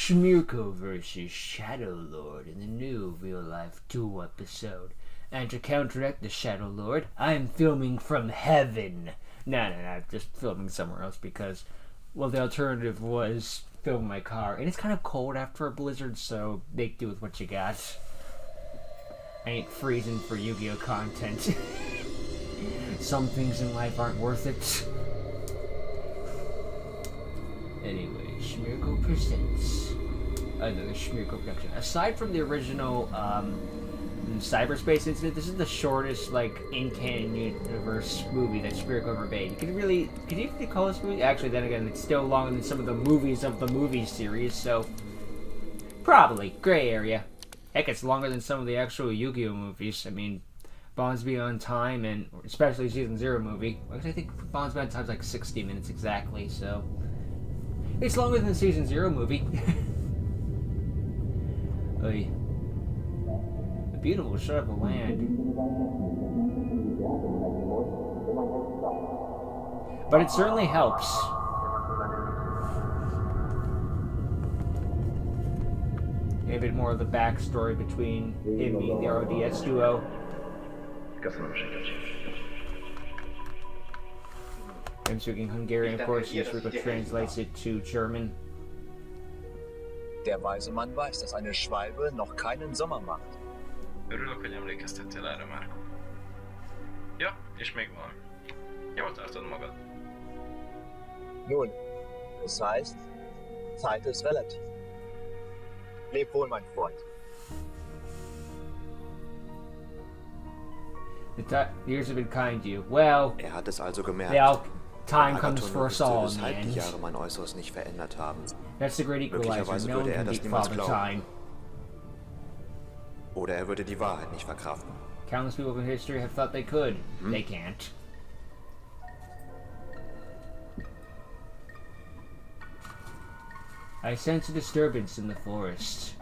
Shmirko versus Shadow Lord in the new real-life duel episode. And to counteract the Shadow Lord, I'm filming from heaven. No, just filming somewhere else because, well, the alternative was film my car. And it's kind of cold after a blizzard, so make do with what you got. I ain't freezing for Yu-Gi-Oh! Content. Some things in life aren't worth it. Anyway, Shmirko presents another Shmirko production. Aside from the original cyberspace incident, this is the shortest, in-canon universe movie that Shmirko ever made. Could you really call this movie? Actually, then again, it's still longer than some of the movies of the movie series, so probably. Gray area. Heck, it's longer than some of the actual Yu-Gi-Oh! Movies. I mean, Bonds Beyond Time, and especially Season 0 movie. I think Bonds Beyond Time's like 60 minutes exactly, so it's longer than the Season 0 movie. Oy. A beautiful shot of the land. But it certainly helps. A bit more of the backstory between him and the RODS duo. I'm speaking Hungarian, of course, Shmirko translates it to German. Der weise Mann weiß, dass eine Schwalbe noch keinen Sommer macht. Örülök, hogy emlékeztettél erre, Márko. Ja, és még van. Jól tartod magad. Nun, das heißt, Zeit ist relativ. Leb wohl, mein Freund. The years have been kind to you. Well, hat es also gemerkt. yeah, time comes for us all in the weshalb die end. Jahre mein Äußeres nicht verändert haben. That's the great equalizer. Möglicherweise No one würde can das beat niemals Father glauben. Time. Oder würde die Wahrheit nicht verkraften. Countless people in history have thought they could. They can't. I sense a disturbance in the forest.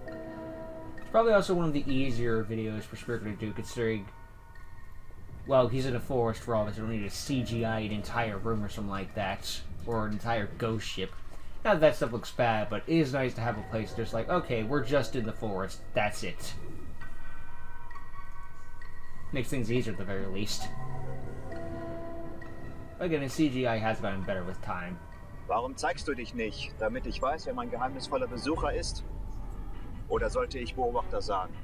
It's probably also one of the easier videos for Shmirko to do, considering, well, he's in a forest for all of us. We don't need to CGI an entire room or something like that, or an entire ghost ship. Not that that stuff looks bad, but it is nice to have a place just like, okay, we're just in the forest. That's it. Makes things easier at the very least. Again, the CGI has gotten better with time. Warum zeigst du dich nicht, damit ich weiß, wer mein geheimnisvoller Besucher ist? Oder sollte ich Beobachter sagen?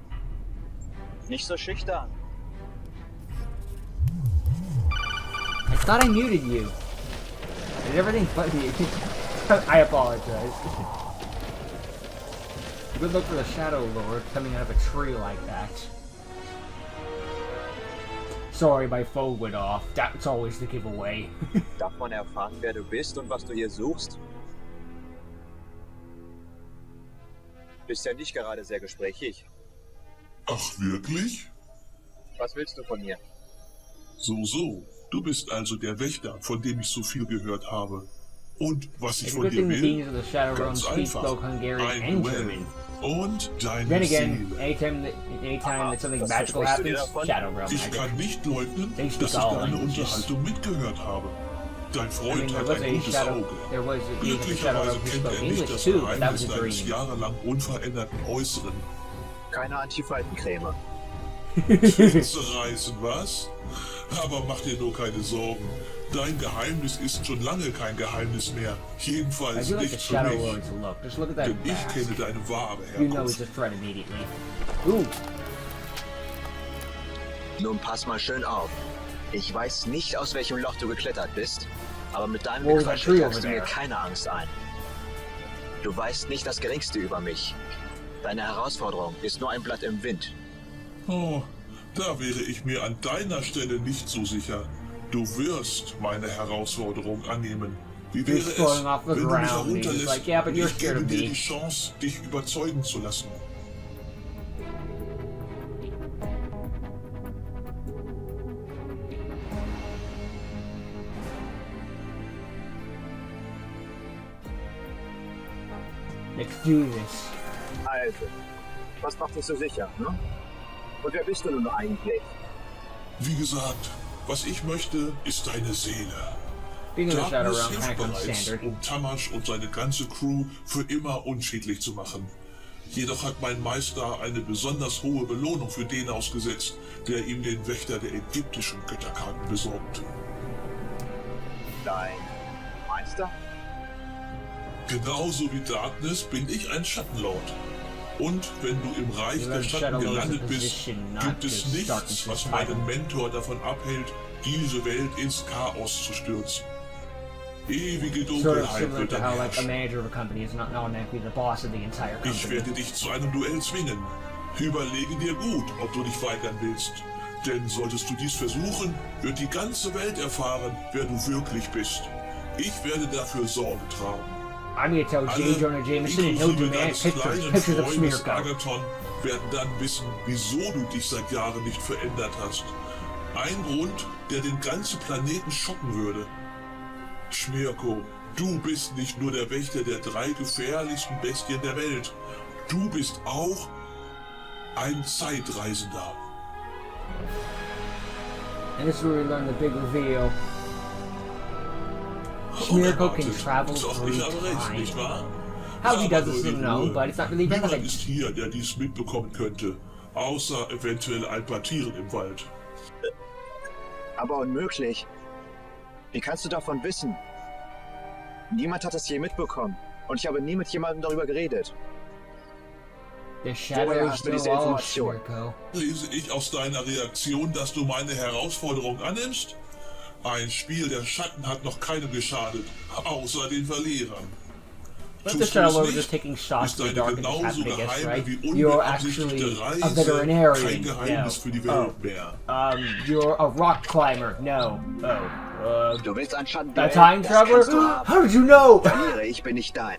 Nicht so schüchtern. I thought I muted you. I did everything but mute. I apologize. Good luck for the Shadow Lord coming out of a tree like that. Sorry, my phone went off. That's always the giveaway. Darf man erfahren, wer du bist und was du hier suchst? Bist ja nicht gerade sehr gesprächig. Ach, wirklich? Was willst du von mir? So. Du bist also der Wächter, von dem ich so viel gehört habe. Und was ich It's a von good dir thing the will? beings of the Shadow Realm Ganz speak einfach. both Hungarian Ein and Duell. German. Und deine Then again, Seele. anytime that something Was magical versprichst du dir happens, davon? Shadow Realm Ich magic. kann nicht leugnen, They speak dass ich all deine languages. Unterhaltung mitgehört habe. Dein I Freund mean, there hat was ein a gutes Shadow. Auge. There was a being of the Shadow Glücklicherweise Realm who kennt spoke er nicht English das too, but that was Geheimnis a deines dream. jahrelang unveränderten Äußeren. Keine Antifaltencreme. Zerreißen, was? Aber mach dir nur keine Sorgen. Dein Geheimnis ist schon lange kein Geheimnis mehr. I Jedenfalls do like the nicht für Shadow mich. Lord's look. Just look at that Denn ich mask. kenne deine wahre You know he's Herkunft. a threat immediately. Ooh. Nun pass mal schön auf. Ich weiß nicht, aus welchem Loch du geklettert bist, aber mit deinem What was that Gequatsche tree treibst over du mir there? keine Angst ein. Du weißt nicht das Geringste über mich. Deine Herausforderung ist nur ein Blatt im Wind. Oh, da wäre ich mir an deiner Stelle nicht so sicher. Du wirst meine Herausforderung annehmen. Wie wäre He's es, falling off the wenn du mich ground and he's herunterlässt like, yeah, but und you're ich scared gebe of dir me. die Chance, dich überzeugen zu lassen? Let's do this. Also, was macht dich so sicher, ne? Und wer bist du nun eigentlich? Wie gesagt, was ich möchte, ist deine Seele. Being in the Shadow Darkness Realm hilft kind of comes bereits, standard. um Tamash und seine ganze Crew für immer unschädlich zu machen. Jedoch hat mein Meister eine besonders hohe Belohnung für den ausgesetzt, der ihm den Wächter der ägyptischen Götterkarten besorgt. Dein Meister? Genauso wie Darkness bin ich ein Schattenlord. Und wenn du im Reich der Schatten gelandet bist, gibt es nichts, was meinen Mentor davon abhält, diese Welt ins Chaos zu stürzen. Ewige Sort of Dunkelheit similar wird to dann how like a herrschen. manager of a company is not automatically the boss of the entire Ich company. werde dich zu einem Duell zwingen. Überlege dir gut, ob du dich weigern willst. Denn solltest du dies versuchen, wird die ganze Welt erfahren, wer du wirklich bist. Ich werde dafür Sorge tragen. I'm gonna tell J. Alle, Jonah Jameson and he'll inklusive demand deines pictures kleinen of Freundes Smearco. Agathon, werden dann wissen, wieso du dich seit Jahren nicht verändert hast. Ein Grund, der den ganzen Planeten schocken würde. Smearco, du bist nicht nur der Wächter der 3 gefährlichsten Bestien der Welt. Du bist auch ein Zeitreisender. And this is where we learn the big reveal. Smearco can Unerwartet. travel Doch, through ich habe recht, time. nicht wahr? How he Aber does this, nur I don't in know, Ruhe. but it's not really Niemand relevant. ist hier, der dies mitbekommen könnte. Außer eventuell ein paar Tieren im Wald. Aber unmöglich. Wie kannst du davon wissen? Niemand hat das je mitbekommen. Und ich habe nie mit jemandem darüber geredet. The Woher shadows hast du diese know all, Information? Smearco. Lese ich aus deiner Reaktion, dass du meine Herausforderung annimmst? Ein Spiel der Schatten hat noch keinem geschadet, außer den Verlierern. But the Tust du Shadow es Lord nicht, just taking shots ist at the eine dark and genauso happening, I guess, geheime right? wie You're unbeabsichtigte actually a Reise veterinarian. kein Geheimnis für die Welt mehr. You're a rock climber. No. Du willst ein Schatten? A time Das kannst du traveler? haben. How did you know? Verliere ich, bin ich dein.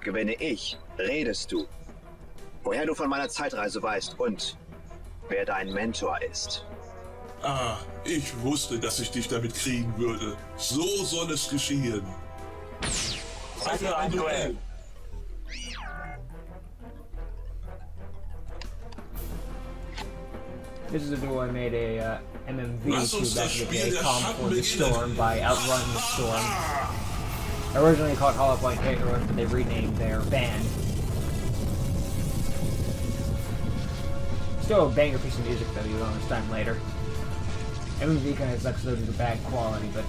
Gewinne ich, redest du. Woher du von meiner Zeitreise weißt und wer dein Mentor ist. Ah, ich wusste, dass ich dich damit kriegen würde. So soll es geschehen. Seid ihr ein Duell? This is a duel I made a MMV Lass to uns back das in the Spiel day, der Calm Schatten for the beginnen. Storm by Outrun the Storm. Originally called Hollow Point Run, but they renamed their band. Still a banger piece of music though, you know, this time later. MMV kind of sucks though due to bad quality, but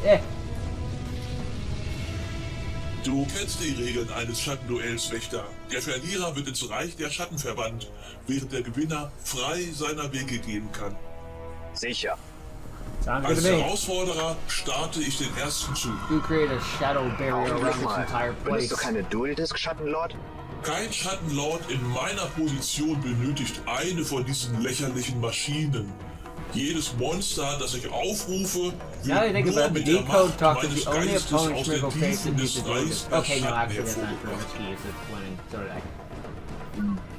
Du kennst die Regeln eines Schattenduells, Wächter. Der Verlierer wird ins Reich der Schatten verbannt, während der Gewinner frei seiner Wege gehen kann. Sicher. sounds good Als to me. Herausforderer starte ich den ersten Zug. You create a shadow barrier Augenblick around this mal. entire Benutzt place. du keine Dual-Disc, Schattenlord? Kein Schattenlord in meiner Position benötigt eine von diesen lächerlichen Maschinen. Jedes Monster, das ich aufrufe, Now that I wird think nur about it, mit the der decode Macht talk is meines the only Geistes opponent aus den Smearco faces Tiefen that des needs to do Reichs this. der Okay, no, Schatten actually that's not true. hervorgebracht. It's key. It's a one and so did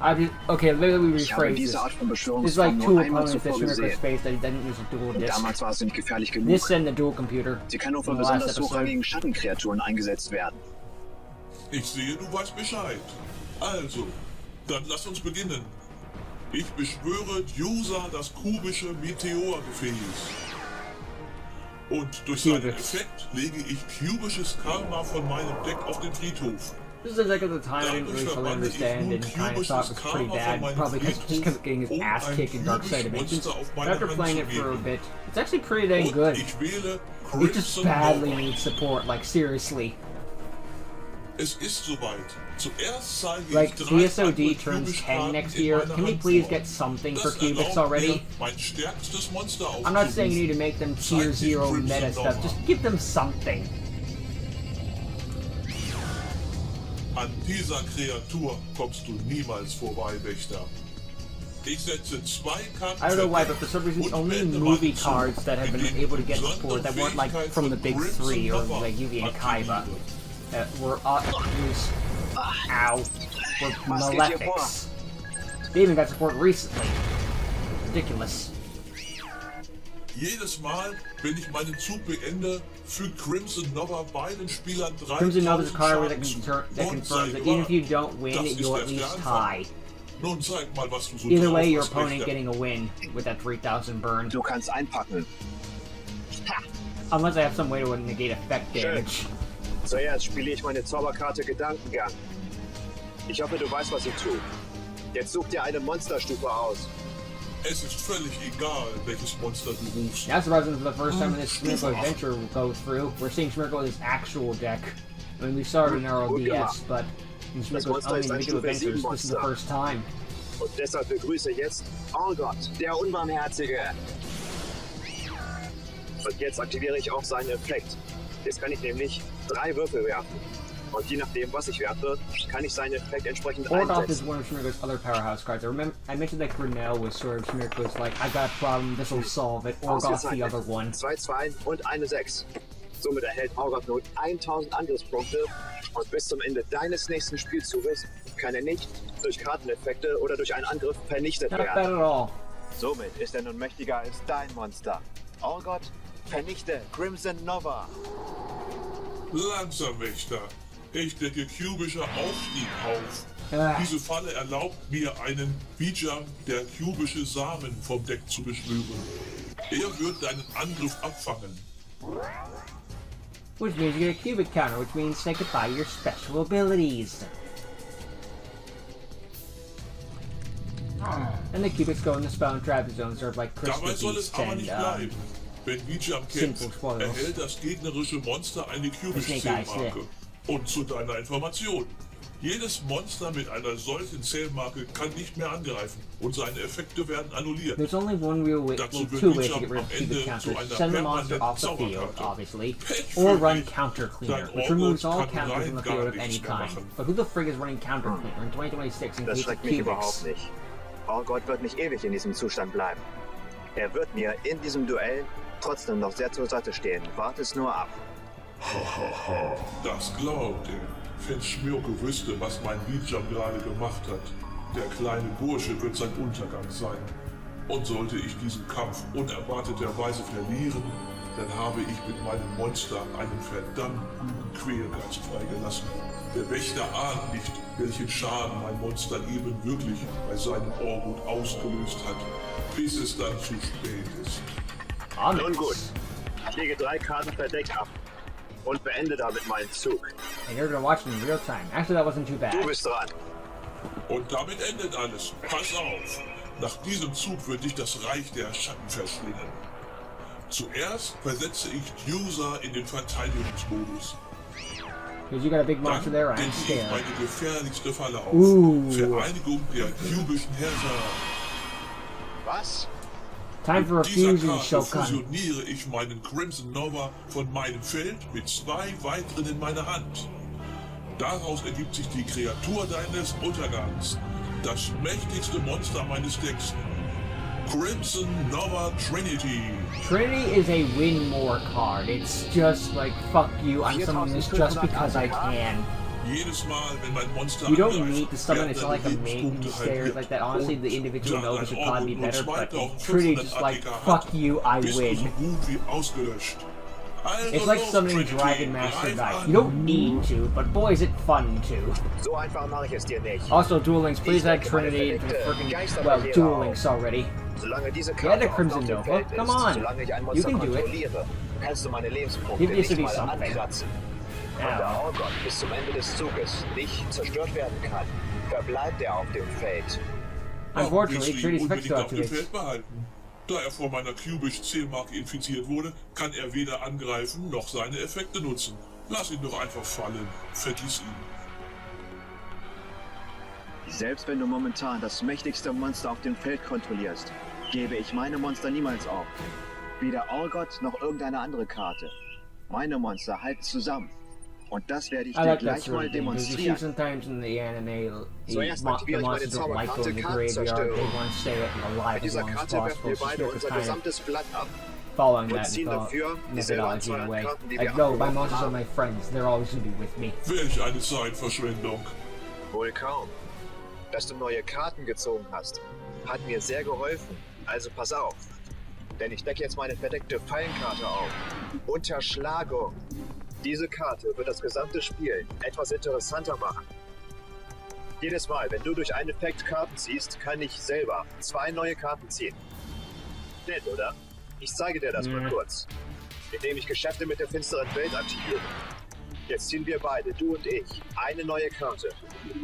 I. Okay, literally Ich habe rephrase diese this. Art von There's like Beschwörungsform two nur einmal opponents that zuvor Smearco gesehen. faced that he didn't use a dual disc. Damals war es nicht gefährlich genug. This and the dual computer. Sie kann nur von in the last besonders episode. hochrangigen Schattenkreaturen eingesetzt werden. Ich sehe, du weißt Bescheid. Also, dann lass uns beginnen. Ich beschwöre Djusa, das kubische Meteorgefäß. Und durch seinen Kubix. Effekt lege ich kubisches Karma von meinem Deck auf den Friedhof. This is like at the time I didn't really fully understand and kind of thought it was pretty bad, probably because getting his ass kicked in Dark Side of Ancients. But after playing it for a bit, it's actually pretty dang Und good. ich wähle It just Crimson badly Nova. needs support, like seriously. Es ist soweit. Zuerst zeige Like, ich 3 DSOD turns 10 next year. Can we please get something for Cubix already? Mein stärkstes Monster I'm not saying you aufzurufen. need to make them tier 0 meta stuff, just give them something. An dieser Kreatur kommst du niemals vorbei, Wächter. Ich setze 2 Karten. I don't know why, but for some reason the und only wende movie meinen Zug, cards that have been indem able to ich get die support that weren't like Fähigkeit from the von big Crimson 3 or Nova like Yugi and Kaiba aktiviere. were Was geht hier vor? Malefics. They even got support recently. Ridiculous. Jedes Mal, wenn ich meinen Zug beende, fügt Crimson Nova beiden Spielern 3 Crimson Nova's a card that, Schaden zu. that Und confirms sei that even if you gewarnt, don't win, das that ist you'll at erst der least Anfang. tie. Nun zeig mal, was du so Either drauf way, your hast, opponent Wächter. getting a win with that 3000 burn. Du kannst einpacken. Ha! Unless I have some way to negate effect Schön. damage. Zuerst spiele ich meine Zauberkarte Gedankengang. Ich hoffe, du weißt, was ich tue. Jetzt such dir eine Monsterstufe aus. Es ist völlig egal, welches Monster du rufst. Now, surprisingly, for the first time in this Schmirko adventure will go through, we're seeing Schmirko with his actual deck. I mean, we saw it in RLDS, but in Schmirko's Monster own ist ein individual Stufe adventures, 7 this is the Monster. first time. Und deshalb begrüße jetzt Orgot, der Unbarmherzige. Und jetzt aktiviere ich auch seinen Effekt. Jetzt kann ich nämlich 3 Würfel werfen. Und je nachdem, was ich werfe, kann ich seinen Effekt entsprechend Orgoth is einsetzen. one of Schmirko's other powerhouse cards. I mentioned that Grinnell was sort of Schmirko's like, I got a problem, this'll solve it. Orgoth's the other one. 2 2 und eine 6. Somit erhält Orgot nun 1000 Angriffspunkte und bis zum Ende deines nächsten Spielzuges kann er nicht durch Karteneffekte oder durch einen Angriff vernichtet Not bad werden. at all. Somit ist er nun mächtiger als dein Monster. Orgot, vernichte Crimson Nova. Langsam, Wächter. Ich decke kubischer Aufstieg auf. Ah. Diese Falle erlaubt mir einen Bijam, der kubische Samen vom Deck zu beschwören. Er wird deinen Angriff abfangen. Which means you get a cubic counter, which means say goodbye to your special abilities. And the cubics go in the spell and trap zone, sort of like Dabei Christmas soll es East aber and nicht bleiben. Wenn Bijam kämpft, Simple Spoils. erhält das gegnerische Monster eine kubische Snake Eyes, Zählmarke. Und zu deiner Information. Jedes Monster mit einer solchen Zählmarke kann nicht mehr angreifen und seine Effekte werden annulliert. there's only one real way, Dazu well, wird two ways to Bijam get rid of am cubic Ende counters. zu einer Send the monster permanenten off the field, Zauberkarte. obviously, Pech or für run dich. counter cleaner, Dein which removes all Orgot kann counters from the rein field gar of any nichts mehr kind. machen. But who the frig is running counter cleaner in 2026 in Das case of schreckt mich überhaupt cubics? nicht. Orgot wird nicht ewig in diesem Zustand bleiben. Er wird mir in diesem Duell trotzdem noch sehr zur Seite stehen. Wart es nur ab. Das glaubt er. Wenn Schmirko wüsste, was mein Bijam gerade gemacht hat. Der kleine Bursche wird sein Untergang sein. Und sollte ich diesen Kampf unerwarteterweise verlieren, dann habe ich mit meinem Monster einen verdammt guten Quälgeist freigelassen. Der Wächter ahnt nicht, welchen Schaden mein Monster eben wirklich bei seinem Orgut ausgelöst hat, bis es dann zu spät ist. Nun gut. Ich lege 3 Karten verdeckt ab und beende damit meinen Zug. And you're gonna watch it in real time. Actually, that wasn't too bad. Du bist dran. Und damit endet alles. Pass auf! Nach diesem Zug wird dich das Reich der Schatten verschlingen. Zuerst versetze ich User in den Verteidigungsmodus. Because you got a big Dann monster there, I'm decke ich scared. meine gefährlichste Falle auf. Vereinigung der kubischen Herrscher. Was? Time for a Mit dieser fusion, Karte Shokan. fusioniere ich meinen Crimson Nova von meinem Feld mit 2 weiteren in meiner Hand. Daraus ergibt sich die Kreatur deines Untergangs. Das mächtigste Monster meines Decks. Crimson Nova Trinity. Trinity is a win more card. It's just like, fuck you, I'm summoning this just because I can. Jedes Mal, wenn mein Monster You don't angreift, need to summon werden it's not like a deine main Lebenspunkte stairs halbiert. like that. Honestly, Und the individual da nodes dein would probably be Orgut better, nur but 2500 Trinity just like, ATK fuck hat, you, I bist du so win. gut wie ausgelöscht. Also It's like los, summoning Trinity, Dragon Master greif Knight. an. You don't need to, but boy is it fun to. So einfach mache ich es dir nicht. Also, Duel Links, please add Trinity into the freaking, well, Duel Links already. Solange diese Ja, Karte der auf Crimson dem Nova. Feld Come ist, on. solange ich ein You Monster can do it. kontrolliere, kannst du meine Lebenspunkte Give this to nicht be mal something. ankratzen. Wenn der Ow. Orgot bis zum Ende des Zuges nicht zerstört werden kann, verbleibt er auf dem Feld. Unfortunately, Willst du ihn Trinity's effect unbedingt auf dem activates. Feld behalten. Da er vor meiner Cubish-Zählmarke infiziert wurde, kann er weder angreifen noch seine Effekte nutzen. Lass ihn doch einfach fallen. Vergiss ihn. Selbst wenn du momentan das mächtigste Monster auf dem Feld kontrollierst, gebe ich meine Monster niemals auf. Weder Orgot noch irgendeine andere Karte. Meine Monster halten zusammen. Und das werde ich I dir like that gleich sort mal of thing, because you see demonstrieren. sometimes in the anime, Zuerst the aktiviere ich meine monsters don't like going in the Zauberkarte graveyard, they Kartenzerstörung. want to stay alive Mit as dieser long as Karte werfen possible, wir so beide Schmirko's unser kind of gesamtes Blatt ab. following und that ziehen dafür dieselbe methodology in a Anzahl an way. Karten, die Like, wir no, my abgeworfen monsters are haben. my friends, they're always gonna be with me. Welch eine Zeitverschwendung. Wohl kaum. Dass du neue Karten gezogen hast, hat mir sehr geholfen. Also pass auf. Denn ich decke jetzt meine verdeckte Fallenkarte auf. Unterschlagung. Diese Karte wird das gesamte Spiel etwas interessanter machen. Jedes Mal, wenn du durch einen Effekt Karten ziehst, kann ich selber 2 neue Karten ziehen. Nett, oder? Ich zeige dir das mal kurz. indem ich Geschäfte mit der finsteren Welt aktiviere. Jetzt ziehen wir beide, du und ich, eine neue Karte.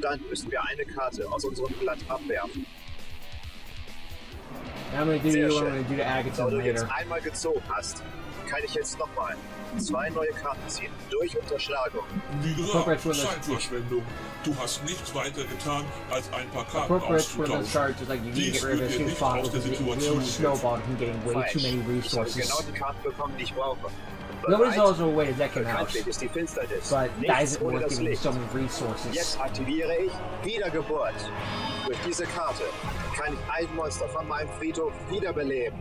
Dann müssen wir eine Karte aus unserem Blatt abwerfen. I'm gonna do Sehr you, I'm schön. gonna do the Da Agathon du jetzt later. einmal gezogen hast, kann ich jetzt nochmal 2 neue Karten ziehen, durch Unterschlagung. Wie Appropriate gesagt, when the- Zeitverschwendung. Du hast nichts weiter getan, als ein paar Karten Appropriate when the auszutauschen. start is like you need to Dies get rid of wird this dir new nicht file aus der because it Situation will snowball from getting way Falsch. too many Ich habe resources. genau die Karten bekommen, die ich brauche. Nobody's Bereit? also a way to deck him out, Bekanntlich ist die Finsternis. but that Nichts isn't ohne worth das giving you Licht. so many resources. Jetzt aktiviere ich Wiedergeburt. Durch diese Karte kann ich ein Monster von meinem Friedhof wiederbeleben.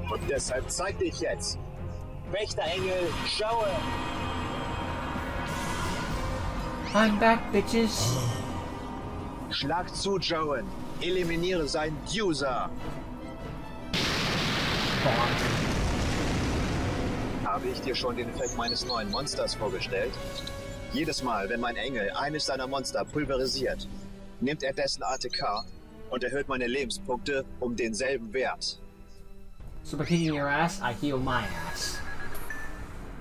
Und deshalb zeig dich jetzt. Wächterengel, schaue! I'm back, bitches. Schlag zu, Joan. Eliminiere seinen User. Habe ich dir schon den Effekt meines neuen Monsters vorgestellt? Jedes Mal, wenn mein Engel eines seiner Monster pulverisiert, nimmt er dessen ATK und erhöht meine Lebenspunkte um denselben Wert. So by kicking your ass, I heal my ass.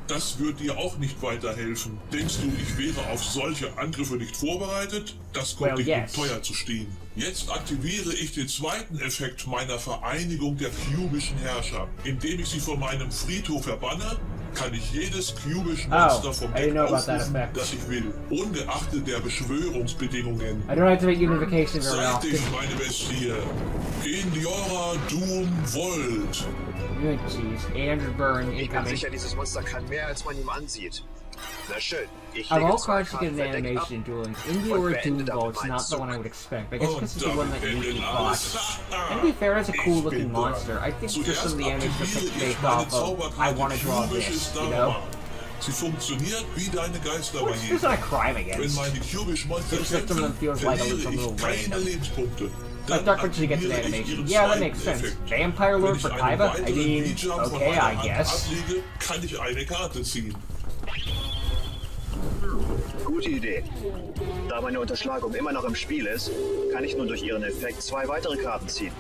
Das wird dir auch nicht weiterhelfen. Denkst du, ich wäre auf solche Angriffe nicht vorbereitet? Das kommt Well, dich yes. teuer zu stehen. Jetzt aktiviere ich den zweiten Effekt meiner Vereinigung der kubischen Herrscher. Indem ich sie von meinem Friedhof verbanne, kann ich jedes kubische Monster vom I didn't Deck know about that aufrufen, effect. das ich will, ungeachtet der Beschwörungsbedingungen. I don't activate unification very Zeig often. dich, meine Bestie. Indiora Doom Volt. Good jeez. Andrew Byrne Ich bin incoming. sicher, dieses Monster kann mehr, als man ihm ansieht. Na schön, ich Of lege all 2 cards to get Karten an verdeckt ab. animation dueling, India or beende Doom damit Vault's meinen not the Zug. one I would expect. I guess Und because it's the one that damit usually endet fought. alles. And to be fair, it's a cool Ich looking bin da. monster. I think just some of the Zuerst animation are aktiviere based ich meine off of, I Zauberkarte want to draw Kubisches this, you Dharma. know? Sie funktioniert wie deine Which is Geisterbarriere. not a crime Wenn against. meine kubischen Monster It's just some of them kämpfen, feels like a verliere little ich keine random. Lebenspunkte. Like Dann Dark Pictures gets an aktiviere ich animation. ihren Yeah, that zweiten makes sense. Effekt. Vampire Wenn Lord ich for einen Kaiba? I weiteren mean, V-Jump von okay, meiner I Hand guess. ablege, kann ich eine Karte ziehen. Gute Idee. Da meine Unterschlagung immer noch im Spiel ist, kann ich nun durch ihren Effekt 2 weitere Karten ziehen.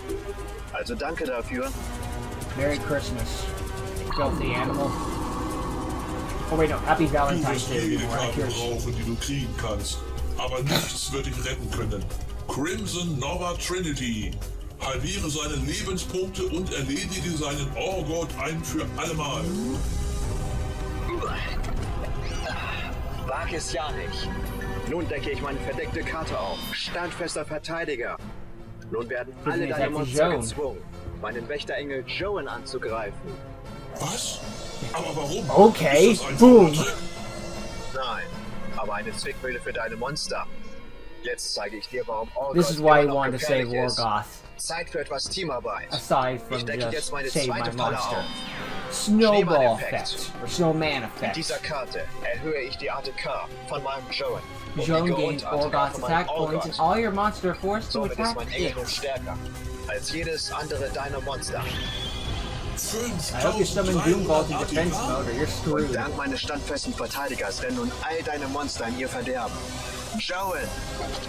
Also danke dafür. Merry Christmas, filthy animal. Oh wait, no, Happy Du Valentine's wirst Day. jede More Karte accurate. brauchen, die du kriegen kannst. Aber nichts wird dich retten können. Crimson Nova Trinity. Halbiere seine Lebenspunkte und erledige seinen Orgott ein für allemal. Wag es ja nicht. Nun decke ich meine verdeckte Karte auf. Standfester Verteidiger. Nun werden alle ist deine like Monster Joan. gezwungen, meinen Wächterengel Joan anzugreifen. Was? Aber warum? Okay, Ist das ein boom. Zaubertrick? Nein, aber eine Zwickmühle für deine Monster. Jetzt zeige ich dir, warum Orgott This is why immer he noch wanted to save gefährlich ist. Lorgoth, Zeit für etwas Teamarbeit. aside Ich from decke just jetzt meine save my zweite Falle monster. auf. Snowball Schneemann-Effekt. effect, or snowman Mit effect. dieser Karte erhöhe ich die ATK von meinem Joan. und Joan die gains Grund-ATK Orgoth's von meinem attack points and Orgott. all your monster are forced to Somit ist attack mein Engel it. nun stärker als jedes andere deiner Monster. I hope you summon Doom Vault in defense mode or you're Und screwed. dank meines standfesten Verteidigers rennen nun all deine Monster in ihr Verderben. Joan,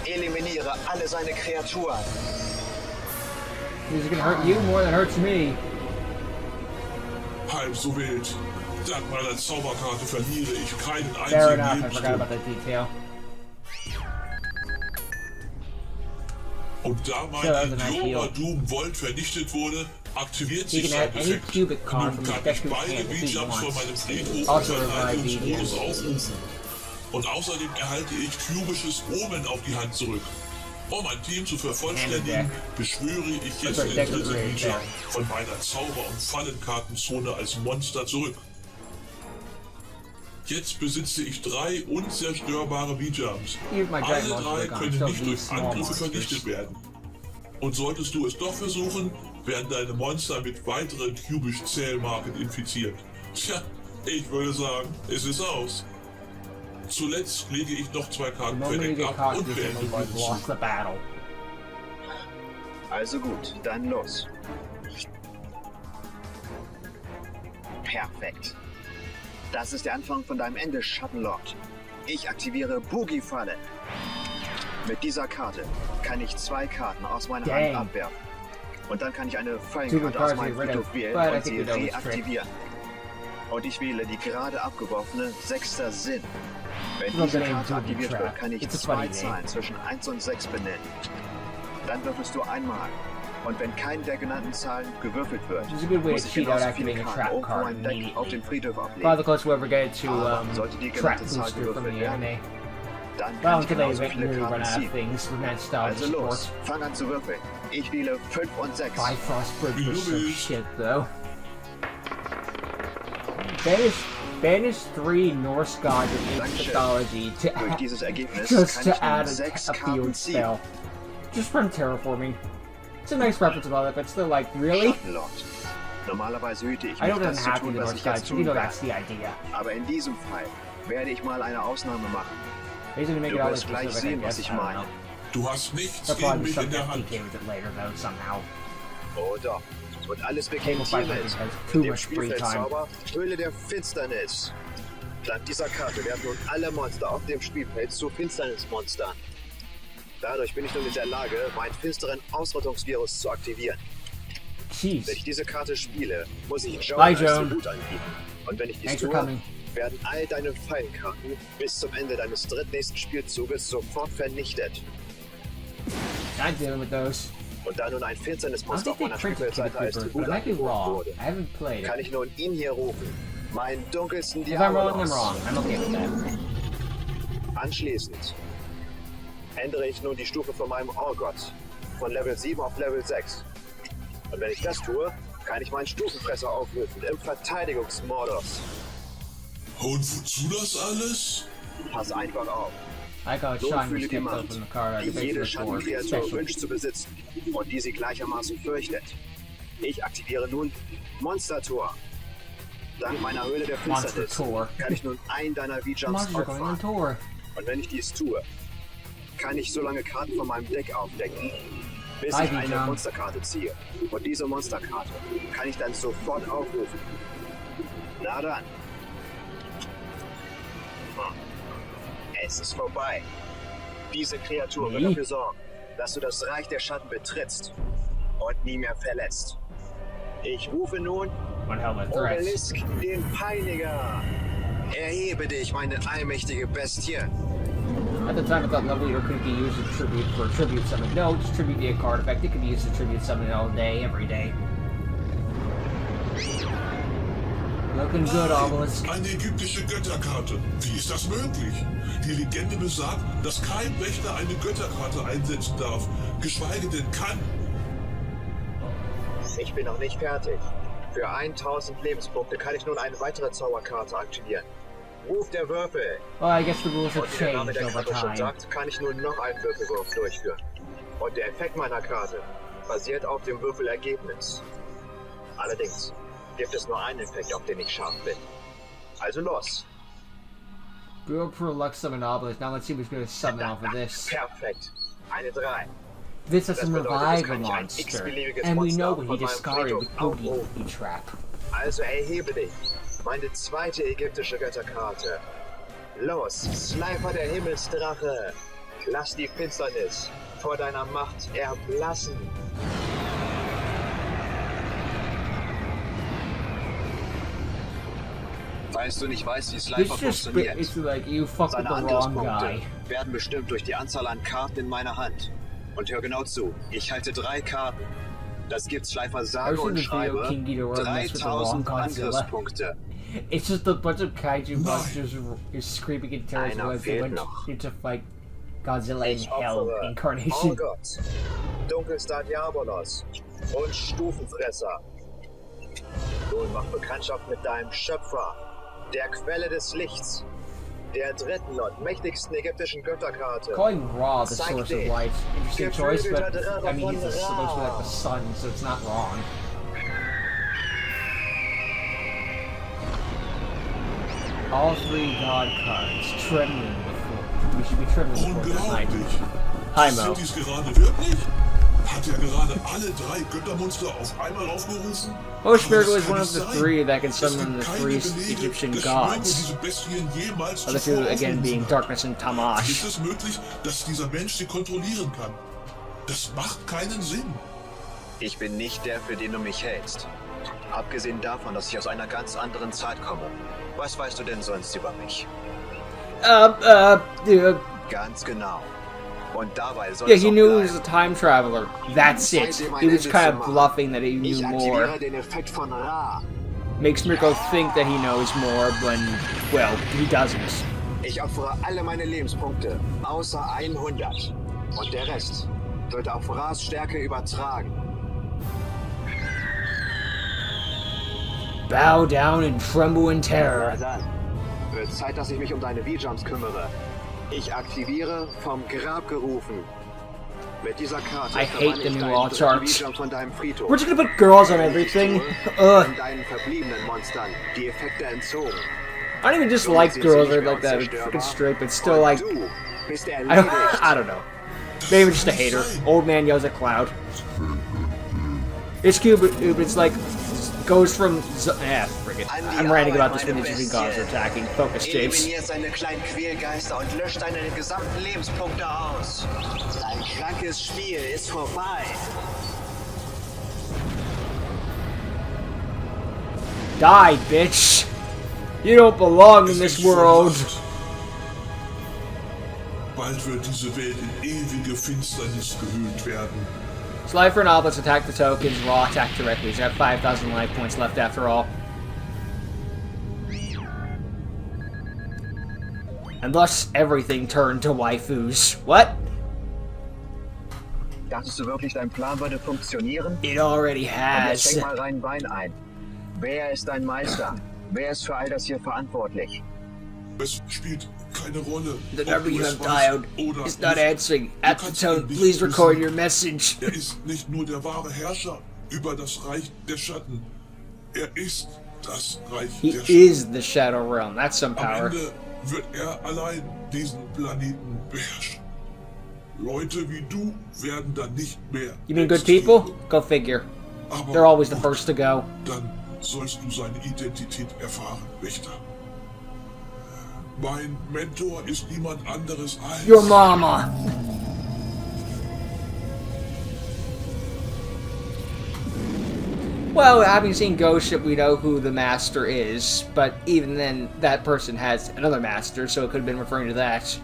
eliminiere alle seine Kreaturen. This is gonna hurt you more than it hurts me. Halb so wild. Dank meiner Zauberkarte verliere ich keinen Fair einzigen enough, I forgot about Lebenspunkt. that detail. Und da mein Sure, then I Indiora heal. Doom Volt vernichtet wurde, aktiviert He sich can sein add any Effekt. cubic card from Nun his kann deck ich to his beide hand if he V-Jumps von wants. meinem Friedhof Also und Verteidigungsmodus revive aufrufen. Und außerdem erhalte ich kubisches Omen auf die Hand zurück. Um mein Team zu vervollständigen, beschwöre ich jetzt That's den right, dritten deck is V-Jump great, von meiner Zauber- und Fallenkartenzone als Monster zurück. Jetzt besitze ich 3 unzerstörbare V-Jumps. Here's my Alle giant monster 3 gun, können still nicht these durch small Angriffe monsters. vernichtet werden. Und solltest du es doch versuchen, werden deine Monster mit weiteren kubisch Zählmarken infiziert. Tja, ich würde sagen, es ist aus. Zuletzt lege ich noch 2 The Karten moment you verdeckt get ab caught, und you beende can like diesen lost Zug. the battle. Also gut, dann los. Perfekt. Das ist der Anfang von deinem Ende, Schattenlord. Ich aktiviere Boogie-Falle. Mit dieser Karte kann ich 2 Karten aus meiner Dang. Hand abwerfen. Und dann kann ich eine Two Fallenkarte aus cards meinem get rid of, Friedhof wählen but I und think sie we know this trick. reaktivieren. Und ich wähle die gerade abgeworfene 6. Sinn. Wenn Look diese at him Karte doing the aktiviert trap. wird, kann ich It's a 2 funny name. Zahlen zwischen 1 und 6 benennen. Dann würfelst du einmal. Und wenn keine der genannten Zahlen gewürfelt wird, This is a good way muss to ich cheat out genauso viele activating a Karten trap irgendwo card ein Deck auf den immediately. Friedhof ablegen. Probably the closest we'll ever get to Sollte die trap genannte Zahl booster from gewürfelt the werden, anime. dann Well, kann ich until they genauso viele really run Karten out of ziehen. things from that style of Also los, sport. fang an zu würfeln. Ich wähle 5 und 6. Bifrost Bridge Wie was du some willst. shit, though. Banish 3 Norse gods of Dankeschön. mythology Durch to dieses Ergebnis just kann to ich nun add 6 a Karten field ziehen. spell. Just from terraforming. It's a nice reference about it, but still, like, really? Schattenlord. Normalerweise hüte ich I mich, know it das doesn't zu have to be tun, the was Norse ich gods, jetzt but you tun know werde. that's the idea. Aber in diesem Fall werde ich mal eine Ausnahme machen. Basically, make Du it all wirst like gleich specific, I sehen, was guess. ich I don't meine. know. Du hast nichts There'll gegen probably be mich some in der Hand. FTK with it later, though, somehow. Oh doch. Und alles Table beginnt 500 hiermit. has too Dem much free time. Spielfeldzauber Höhle der Finsternis. Dank dieser Karte werden nun alle Monster auf dem Spielfeld zu Finsternismonstern. Dadurch bin ich nun in der Lage, meinen finsteren Ausrottungsvirus zu aktivieren. Wenn ich Jeez. diese Karte spiele, muss ich Joan Bye, als Joan. Tribut anbieten. Und wenn ich dies Thanks for tue, coming. werden all deine Fallenkarten bis zum Ende deines drittnächsten Spielzuges sofort vernichtet. Not dealing with those. Und da nun ein I don't Finsternismonster auf think they meiner printed Kid Spielfeldseite als Cooper, Tribut but I might be angeboten wrong. wurde, I haven't played kann it. ich nun ihn hier rufen. Meinen dunkelsten If I'm wrong, I'm Diabolos. wrong. I'm okay with that. Anschließend ändere ich nun die Stufe von meinem Orgott von Level 7 auf Level 6. Und wenn ich das tue, kann ich meinen Stufenfresser auflösen im Verteidigungsmodus. Und wozu das alles? Pass einfach auf. I got So Shine fühle was die kept Macht, open the card I die debated jede before. Schattenkreatur Special. wünscht zu besitzen und die sie gleichermaßen fürchtet. Ich aktiviere nun Monster-Tor. Dank meiner Höhle der Monster Finsternis Tor. kann ich nun einen deiner V-Jumps Monsters are going on opfern. tour. Und wenn ich dies tue, kann ich so lange Karten von meinem Deck aufdecken, bis Hi, ich eine V-Jump. Monsterkarte ziehe. Und diese Monsterkarte kann ich dann sofort aufrufen. Na dann. Es ist vorbei. Diese Kreatur wird Nee. dafür sorgen, dass du das Reich der Schatten betrittst und nie mehr verlässt. Ich rufe nun One hell of a threat. Obelisk, den Peiniger. Erhebe dich, meine allmächtige Bestie. At the time, I thought Level Eater could be used as tribute for a tribute summon. No, just tribute the card effect. It could be used as tribute summon all day, every day. Looking good, Obelisk. Eine ägyptische Götterkarte. Wie ist das möglich? Die Legende besagt, dass kein Wächter eine Götterkarte einsetzen darf, geschweige denn kann. Ich bin noch nicht fertig. Für 1000 Lebenspunkte kann ich nun eine weitere Zauberkarte aktivieren. Ruf der Würfel. Well, I guess the rules have Und wie der Name changed der over Karte schon time. sagt, kann ich nun noch einen Würfelwurf durchführen. Und der Effekt meiner Karte basiert auf dem Würfelergebnis. Allerdings gibt es nur einen Effekt, auf den ich scharf bin. Also los. Go for luck summon Obelisk. Now let's see who's going to summon off of this. Perfekt. Eine 3. This is Das some bedeutet, revive es a kann ich ein monster. x-beliebiges And we Monster know von when he meinem discarded Friedhof with Boogie aufrufen. Boogie Trap. Also erhebe dich. Meine zweite ägyptische Götterkarte. Los, Slifer der Himmelsdrache. Lass die Finsternis vor deiner Macht erblassen. Falls du nicht weißt, wie This Slifer just funktioniert, it's like you fucked with seine the wrong Angriffspunkte guy. werden bestimmt durch die Anzahl an Karten in meiner Hand. Und hör genau zu, ich halte 3 Karten. Das gibt Schleifer sage Ever und since the video schreibe King Ghidorah messed with the wrong 3000 Godzilla. Angriffspunkte. It's just a bunch of kaiju monsters is screaming in terror Einer as they fehlt went noch. into fight Godzilla in Ich Hell opfere incarnation. Orgott, dunkelster Diabolos und Stufenfresser. Nun mach Bekanntschaft mit deinem Schöpfer, der Quelle des Lichts, der dritten Lot mächtigsten ägyptischen Götterkarte. Calling Ra the Zeig source of dich. light. Interesting choice, but Geflügelter Drache I mean he's von supposed to be like Ra. the sun, so it's not wrong. All 3 god cards trembling before. We should be trembling before this night. Unglaublich. Hi Mo. Sind dies gerade wirklich? Hat er gerade alle 3 Göttermonster auf einmal aufgerufen? Hosh Miracle Aber is das one kann of the nicht sein. 3 that can Es summon gibt the keine 3 Belege, Egyptian dass Schmirko gods. diese Bestien jemals Other zuvor 2 again aufgerufen being hat. Darkness and Tamash. Ist es möglich, dass dieser Mensch sie kontrollieren kann? Das macht keinen Sinn. Ich bin nicht der, für den du mich hältst. Abgesehen davon, dass ich aus einer ganz anderen Zeit komme. Was weißt du denn sonst über mich? Yeah, Ganz genau. Und dabei soll he es auch knew he was a bleiben. time traveler. That's it. He was kind of bluffing that he Ich knew more. aktiviere den Effekt von Ra. Makes Mirko think that he knows more when, well, he doesn't. Ich opfere alle meine Lebenspunkte, außer 100. Und der Rest wird auf Ras Stärke übertragen. Bow down and tremble in Na terror. dann, wird Zeit, dass ich mich um deine V-Jumps kümmere. Ich aktiviere vom Grab gerufen. Mit dieser Karte I hate the new all charts. V-Jump von deinem Friedhof. We're just gonna put girls on everything. Ugh. Von deinen verbliebenen Monstern die Effekte entzogen. I don't even just like girls that are like that freaking straight, but still like, Und du bist I erledigt. don't know. Maybe just a hater. Old man yells at cloud. It's cute, but it's like goes from frick it. I'm ranting about this when these gods are attacking. Focus, James. Eliminiert seine kleinen Quälgeister und löscht deine gesamten Lebenspunkte aus. Dein krankes Spiel ist vorbei. Die, bitch. You don't belong in this world. Bald wird diese Welt in ewige Finsternis gehüllt werden. Slifer and Obelisk attack the tokens. Raw attack directly. He's got 5,000 life points left after all. And thus, everything turned to waifus. What? Dachtest du wirklich, dein Plan würde funktionieren? It already Jetzt has. schenk mal rein Bein ein. Wer ist dein Meister? Wer ist für all das hier verantwortlich? Es spielt keine Rolle. The ob number du you es have weißt dialed oder is not nicht. answering. Du At the kannst tone, ihn nicht please record wissen. your message. Er ist nicht nur der wahre Herrscher über das Reich der Schatten. Er ist das Reich He der Schatten. is the Shadow Realm. That's some Am power. Ende wird er allein diesen Planeten beherrschen. Leute wie du werden dann nicht mehr. You mean good existieren. people? Go figure. Aber They're always the gut, first to go. Dann sollst du seine Identität erfahren, Wächter. Mein Mentor ist niemand anderes als... Your mama. Well, having seen Ghost Ship, we know who the master is, but even then, that person has another master, so it could have been referring to that.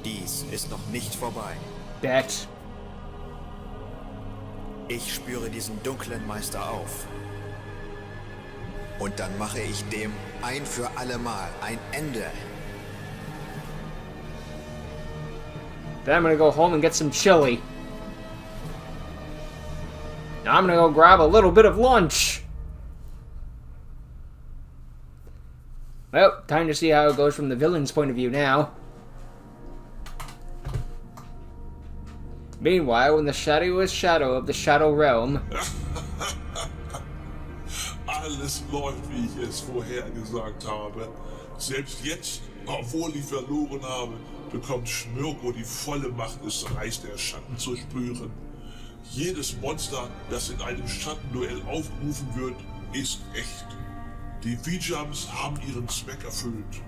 Dies ist noch nicht vorbei. Bet. Ich spüre diesen dunklen Meister auf. Und dann mache ich dem ein für allemal ein Ende. Then I'm gonna go home and get some chili. Now I'm gonna go grab a little bit of lunch. Well, time to see how it goes from the villain's point of view now. Meanwhile, in the shadowiest shadow of the Shadow Realm, Alles läuft, wie ich es vorhergesagt habe. Selbst jetzt, obwohl ich verloren habe, bekommt Schmirko die volle Macht des Reichs der Schatten zu spüren. Jedes Monster, das in einem Schattenduell aufgerufen wird, ist echt. Die V-Jumps haben ihren Zweck erfüllt.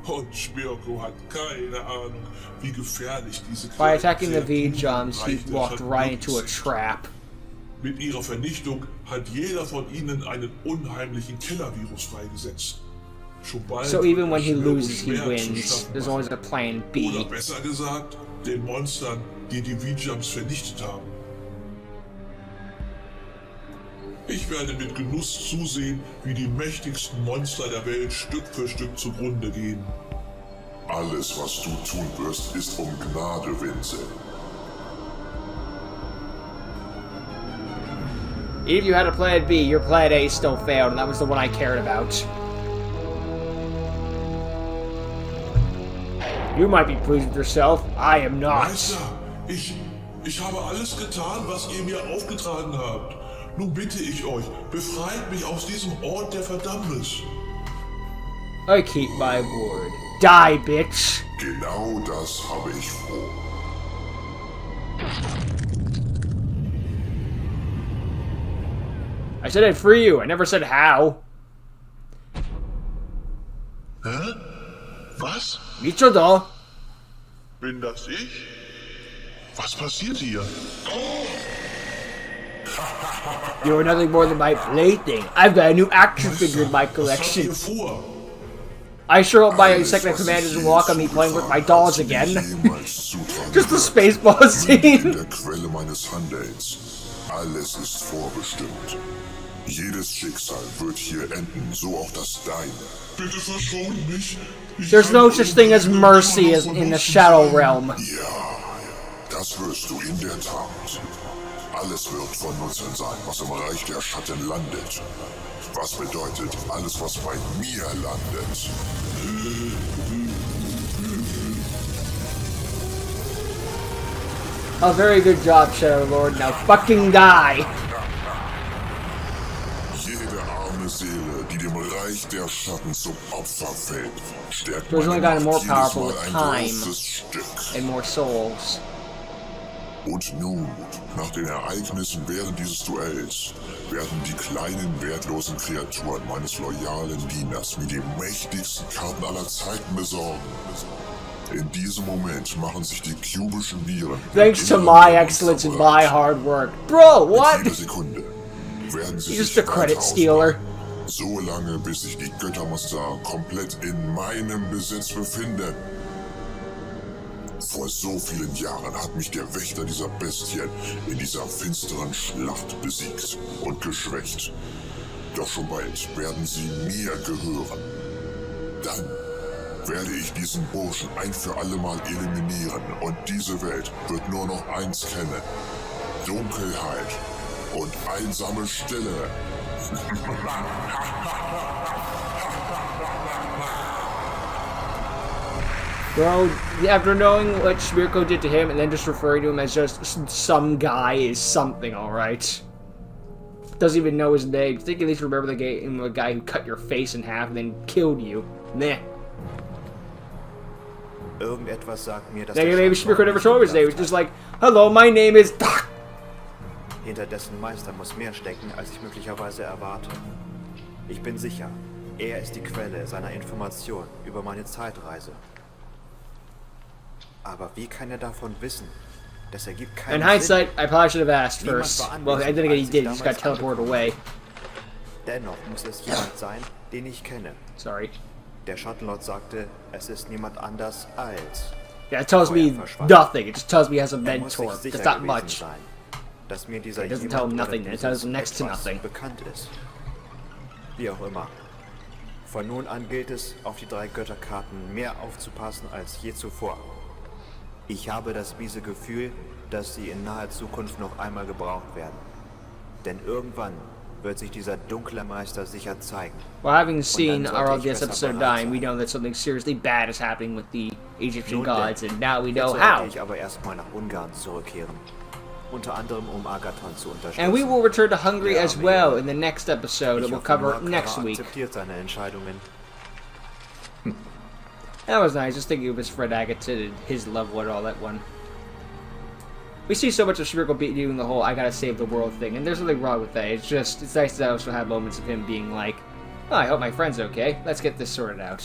Und Schmirko hat keine Ahnung, wie gefährlich diese by kleinen attacking the Kreaturen V-Jumps, he im Reich der walked Schatten right into a sind. trap. Mit ihrer Vernichtung hat jeder von ihnen einen unheimlichen Killer-Virus freigesetzt. Schon bald So even when he wird Schmirko loses, he schwer zu wins. schaffen There's machen. always a plan B. Oder besser gesagt, den Monstern, die die V-Jumps vernichtet haben. Ich werde mit Genuss zusehen, wie die mächtigsten Monster der Welt Stück für Stück zugrunde gehen. Alles, was du tun wirst, ist um Gnade, Vincent. If you had a plan B, your plan A still failed, and that was the one I cared about. You might be pleased with yourself. I am not. Meister, ich habe alles getan, was ihr mir aufgetragen habt. Nun bitte ich euch, befreit mich aus diesem Ort der Verdammnis. I keep my word. Die, bitch. Genau das habe ich vor. I said I'd free you. I never said how. Hä? Was? Michodo! Bin das ich? Was passiert hier? You're nothing more than my plaything. I've got a new action figure in my Was habt collection. ihr vor? I sure hope my Alles, second was commanders ich will welcome me jemals playing with my getan dolls habe, again. jemals zutragen Just the wird, Spaceball in scene. der Quelle meines Handelns. Alles ist vorbestimmt. Jedes Schicksal wird hier enden, so auch das deine. Bitte verschone mich. Ich There's no kann such thing as irgendwie mercy as immer in the noch Shadow sein. Realm. Ja, das wirst du in der Tat. Alles wird von Nutzen sein, was im Reich der Schatten landet. Was bedeutet alles, was bei mir landet? A very good job, Shadow Lord. Now fucking die. Jede arme Seele, die dem Reich der Schatten zum Opfer fällt, stärkt There's only meine gotten more Macht jedes powerful Mal with ein time. großes Stück. And more souls. Und nun, nach den Ereignissen während dieses Duells, werden die kleinen, wertlosen Kreaturen meines loyalen Dieners mir die mächtigsten Karten aller Zeiten besorgen. In diesem Moment machen sich die kubischen Viren... Thanks to my excellence and my hard work. Bro, what? Jede Sekunde werden sie You're just sich a credit weiter stealer. ausbreiten. So lange, bis sich die Göttermonster komplett in meinem Besitz befinden. Vor so vielen Jahren hat mich der Wächter dieser Bestien in dieser finsteren Schlacht besiegt und geschwächt. Doch schon bald werden sie mir gehören. Dann werde ich diesen Burschen ein für allemal eliminieren und diese Welt wird nur noch eins kennen. Dunkelheit und einsame Stille. Bro, after knowing what Shmirko did to him and then just referring to him as just some guy is something, alright. Doesn't even know his name. Think at least remember the guy who cut your face in half and then killed you. Meh. Irgendetwas sagt mir, dass Maybe der Shmirko never nicht told his name. It was gedacht just like, hello, my name is... hat. Hinter dessen Meister muss mehr stecken, als ich möglicherweise erwarte. Ich bin sicher, er ist die Quelle seiner Information über meine Zeitreise. Aber wie kann er davon wissen? Das ergibt keinen In hindsight, Sinn. I probably should have asked first. Well, I didn't get he did. He just got teleported away. Dennoch muss es jemand sein, den ich kenne. Sorry. Der Schattenlord sagte, es ist niemand anders als... Yeah, it tells me nothing. It just tells me he has a Er muss sich mentor. sicher It's not gewesen much. sein, dass mir dieser It doesn't tell him jemand nothing, oder it tells him dieses next to etwas nothing. bekannt ist. Wie auch immer. Von nun an gilt es, auf die 3 Götterkarten mehr aufzupassen als je zuvor. Ich habe das miese Gefühl, dass sie in naher Zukunft noch einmal gebraucht werden. Denn irgendwann wird sich dieser dunkle Meister sicher zeigen. Well, having seen sollte our ich this besser episode bereit dying, we sein. know that something seriously bad is happening with the Egyptian Nun gods, denn, and now we jetzt know sollte how. ich aber erstmal nach Ungarn zurückkehren. Unter anderem, um Agathon zu unterstützen. And we will return to Hungary Ja, as aber well ja. in the next episode that Ich we'll hoffe, cover Markara next week. akzeptiert seine Entscheidungen. That was nice, just thinking of his friend Agathon and his level and all that one. We see so much of Shmirko doing the whole I gotta save the world thing, and there's nothing wrong with that. It's nice to also have moments of him being like, oh, I hope my friend's okay. Let's get this sorted out.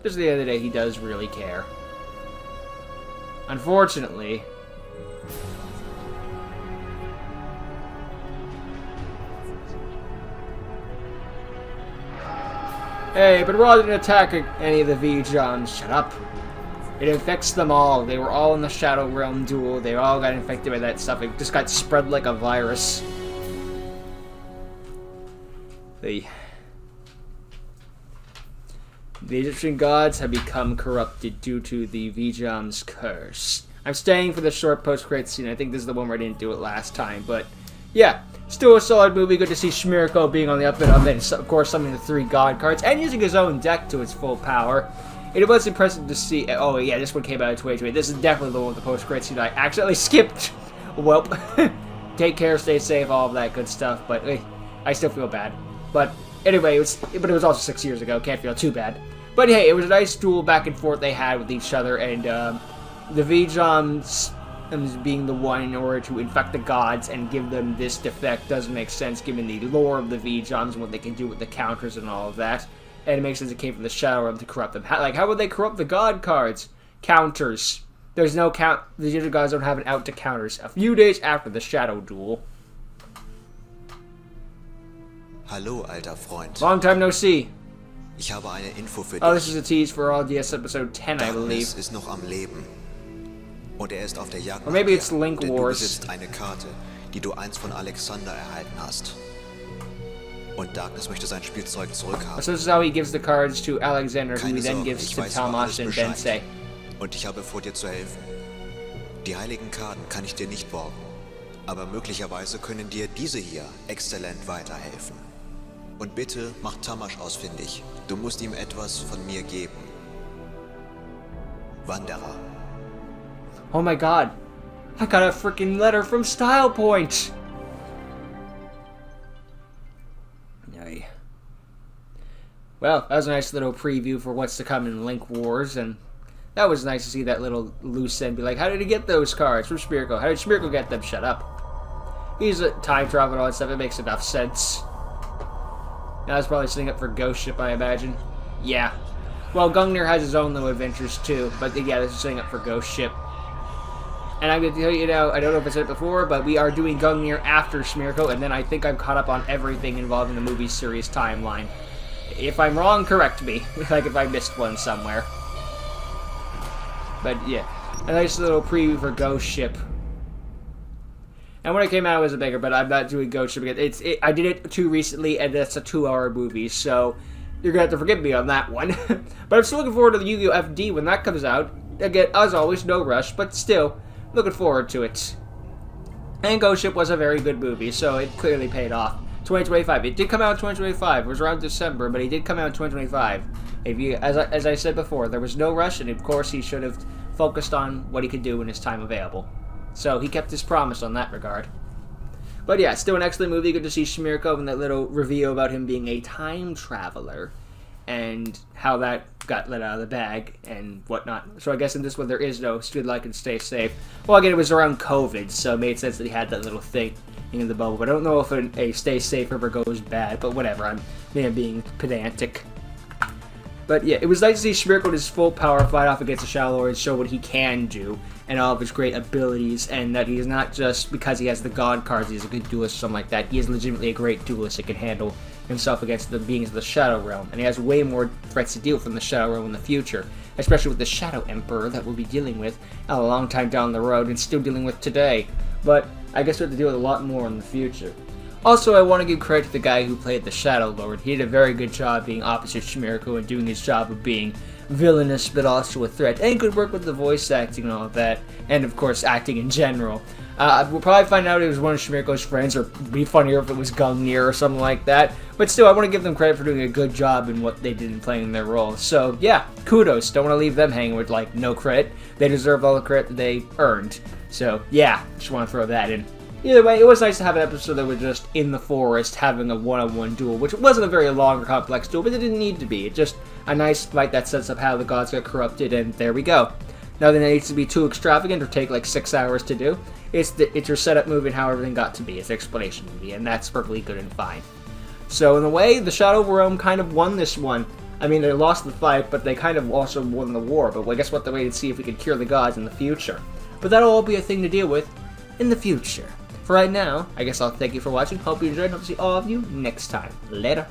Just at the end of the day, he does really care. Unfortunately, hey, but rather than attacking any of the V-Johns, shut up. It infects them all. They were all in the Shadow Realm duel. They all got infected by that stuff. It just got spread like a virus. The Egyptian gods have become corrupted due to the V-Jom's curse. I'm staying for the short post-credit scene. I think this is the one where I didn't do it last time, but yeah. Still a solid movie. Good to see Shmirko being on the up and up, and of course summoning the 3 god cards and using his own deck to its full power. It was impressive to see. Oh yeah, this one came out in 2020. This is definitely the one with the post-credit scene I accidentally skipped. Welp. Take care, stay safe, all of that good stuff. But I still feel bad. But anyway, it was also 6 years ago. Can't feel too bad. But hey, it was a nice duel back and forth they had with each other, and the V-Johns as being the one in order to infect the gods and give them this defect doesn't make sense given the lore of the V-Joms and what they can do with the counters and all of that. And it makes sense it came from the Shadow Realm to corrupt them. How would they corrupt the god cards? Counters. There's no count. The other gods don't have an out to counters. A few days after the Shadow Duel. Hallo, alter Freund. Long time no see. Ich habe eine Info für dich. Oh, this is a tease for RDS episode 10, I believe. Darkness ist noch am Leben. Und er ist auf der Jagd Or maybe nach it's dir, Link denn Wars. Du besitzt eine Karte, die du einst von Alexander erhalten hast. Und Darkness möchte sein Spielzeug zurückhaben. So this is how he gives the cards to Alexander, who he Keine then Sorge, gives ich to weiß über Tamash alles and Bescheid. Bensei. Und ich habe vor, dir zu helfen. Die heiligen Karten kann ich dir nicht borgen. Aber möglicherweise können dir diese hier exzellent weiterhelfen. Und bitte mach Tamash ausfindig. Du musst ihm etwas von mir geben. Wanderer. Oh my god. I got a freaking letter from Style Point! Yay. Well, that was a nice little preview for what's to come in Link Wars, and that was nice to see that little loose end be like, how did he get those cards from Spearco? How did Spearco get them? Shut up. He's a time travel and all that stuff, it makes enough sense. Now he's probably setting up for Ghost Ship, I imagine. Yeah. Well, Gungnir has his own little adventures too, but yeah, this is setting up for Ghost Ship. And I'm going to tell you now, I don't know if I said it before, but we are doing Gungnir after Smirko, and then I think I'm caught up on everything involving the movie series timeline. If I'm wrong, correct me, like if I missed one somewhere. But yeah, a nice little preview for Ghost Ship. And when it came out, it was a bigger, but I'm not doing Ghost Ship again. I did it too recently, and that's a 2-hour movie, so you're going to have to forgive me on that one. But I'm still looking forward to the Yu-Gi-Oh! FD when that comes out. Again, as always, no rush, but still, looking forward to it. And Ghost Ship was a very good movie, so it clearly paid off. 2025. It did come out in 2025. It was around December, but it did come out in 2025. As I said before, there was no rush, and of course he should have focused on what he could do in his time available. So he kept his promise on that regard. But yeah, still an excellent movie. Good to see Shmirkov and that little reveal about him being a time traveler and how that got let out of the bag and whatnot. So I guess in this one there is no "Good luck and stay safe." Well, again, it was around COVID, so it made sense that he had that little thing in the bubble. But I don't know if a "stay safe" ever goes bad. But whatever, I'm being pedantic. But yeah, it was nice to see Shmirko with his full power fight off against the Shadow Lord and show what he can do and all of his great abilities, and that he's not just because he has the God cards, he's a good duelist or something like that. He is legitimately a great duelist that can handle himself against the beings of the Shadow Realm, and he has way more threats to deal from the Shadow Realm in the future, especially with the Shadow Emperor that we'll be dealing with a long time down the road and still dealing with today. But I guess we have to deal with a lot more in the future. Also, I want to give credit to the guy who played the Shadow Lord. He did a very good job being opposite Shmirko and doing his job of being villainous but also a threat, and could work with the voice acting and all of that, and of course acting in general. We'll probably find out it was one of Shmirko's friends, or it'd be funnier if it was Gungnir or something like that, but still, I want to give them credit for doing a good job in what they did in playing their role. So yeah, kudos. Don't want to leave them hanging with like no credit. They deserve all the credit that they earned. So yeah, just want to throw that in. Either way, it was nice to have an episode that was just in the forest having a one-on-one duel, which wasn't a very long or complex duel, but it didn't need to be. It's just a nice fight that sets up how the gods got corrupted, and there we go. Nothing that needs to be too extravagant or take like 6 hours to do. It's your setup movie and how everything got to be. It's an explanation movie, and that's perfectly good and fine. So in a way, the Shadow Realm kind of won this one. I mean, they lost the fight, but they kind of also won the war. But I guess we'll have to wait and see if we can cure the gods in the future. But that'll all be a thing to deal with in the future. For right now, I guess I'll thank you for watching. Hope you enjoyed. Hope to see all of you next time. Later.